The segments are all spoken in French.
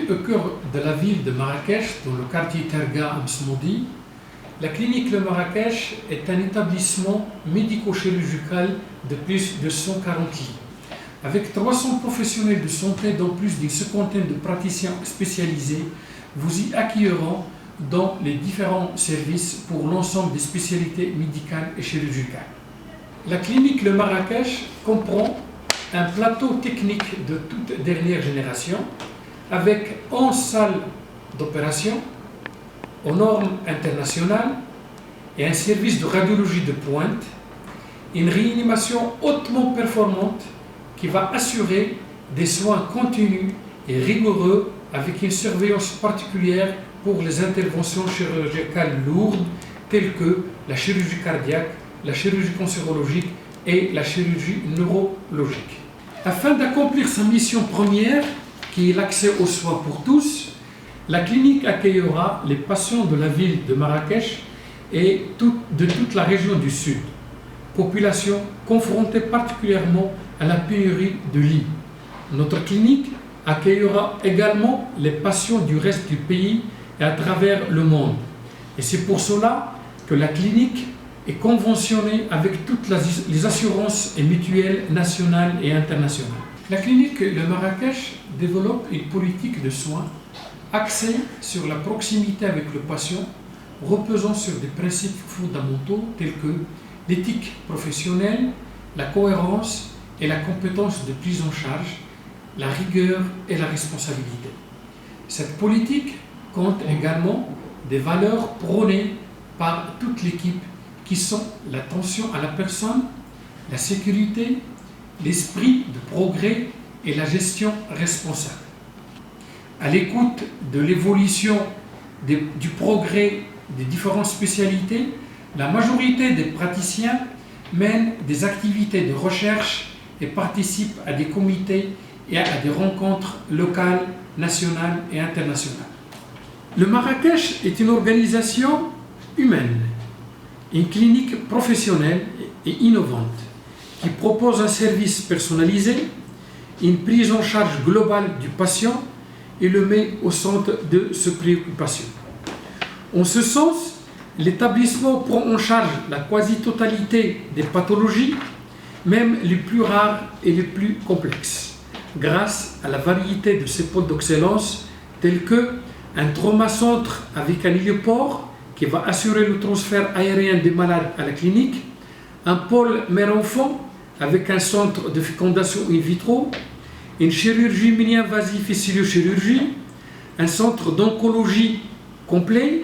Située au cœur de la ville de Marrakech, dans le quartier Terga à Msmoudi, la clinique Le Marrakech est un établissement médico-chirurgical de plus de 140 lits. Avec 300 professionnels de santé, dont plus d'une cinquantaine de praticiens spécialisés, vous y accueilleront dans les différents services pour l'ensemble des spécialités médicales et chirurgicales. La clinique Le Marrakech comprend un plateau technique de toute dernière génération avec 11 salles d'opération aux normes internationales et un service de radiologie de pointe, une réanimation hautement performante qui va assurer des soins continus et rigoureux avec une surveillance particulière pour les interventions chirurgicales lourdes telles que la chirurgie cardiaque, la chirurgie cancérologique et la chirurgie neurologique. Afin d'accomplir sa mission première, qui est l'accès aux soins pour tous, la clinique accueillera les patients de la ville de Marrakech et de toute la région du Sud, population confrontée particulièrement à la pénurie de lits. Notre clinique accueillera également les patients du reste du pays et à travers le monde. Et c'est pour cela que la clinique est conventionnée avec toutes les assurances et mutuelles nationales et internationales. La clinique Le Marrakech développe une politique de soins axée sur la proximité avec le patient, reposant sur des principes fondamentaux tels que l'éthique professionnelle, la cohérence et la compétence de prise en charge, la rigueur et la responsabilité. Cette politique compte également des valeurs prônées par toute l'équipe qui sont l'attention à la personne, la sécurité, l'esprit de progrès et la gestion responsable. À l'écoute de l'évolution du progrès des différentes spécialités, la majorité des praticiens mènent des activités de recherche et participent à des comités et à des rencontres locales, nationales et internationales. Le Marrakech est une organisation humaine, une clinique professionnelle et innovante qui propose un service personnalisé, une prise en charge globale du patient et le met au centre de ses préoccupations. En ce sens, l'établissement prend en charge la quasi-totalité des pathologies, même les plus rares et les plus complexes, grâce à la variété de ses pôles d'excellence tels que un traumacentre avec un hélioport qui va assurer le transfert aérien des malades à la clinique, un pôle mère-enfant avec un centre de fécondation in vitro, une chirurgie mini-invasive et celluliochirurgie, un centre d'oncologie complet,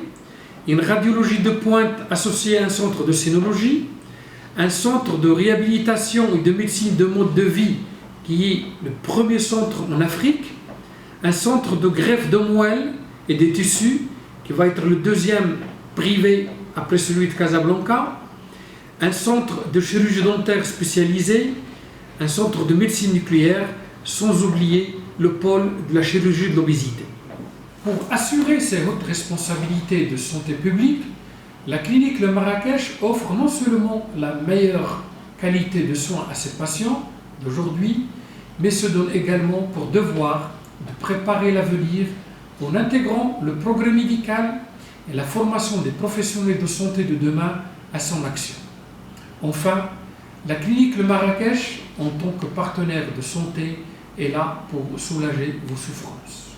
une radiologie de pointe associée à un centre de sénologie, un centre de réhabilitation et de médecine de mode de vie qui est le premier centre en Afrique, un centre de greffe de moelle et des tissus qui va être le deuxième privé après celui de Casablanca, un centre de chirurgie dentaire spécialisée, un centre de médecine nucléaire, sans oublier le pôle de la chirurgie de l'obésité. Pour assurer ses hautes responsabilités de santé publique, la clinique Le Marrakech offre non seulement la meilleure qualité de soins à ses patients d'aujourd'hui, mais se donne également pour devoir de préparer l'avenir en intégrant le progrès médical et la formation des professionnels de santé de demain à son action. Enfin, la clinique Le Marrakech, en tant que partenaire de santé, est là pour soulager vos souffrances.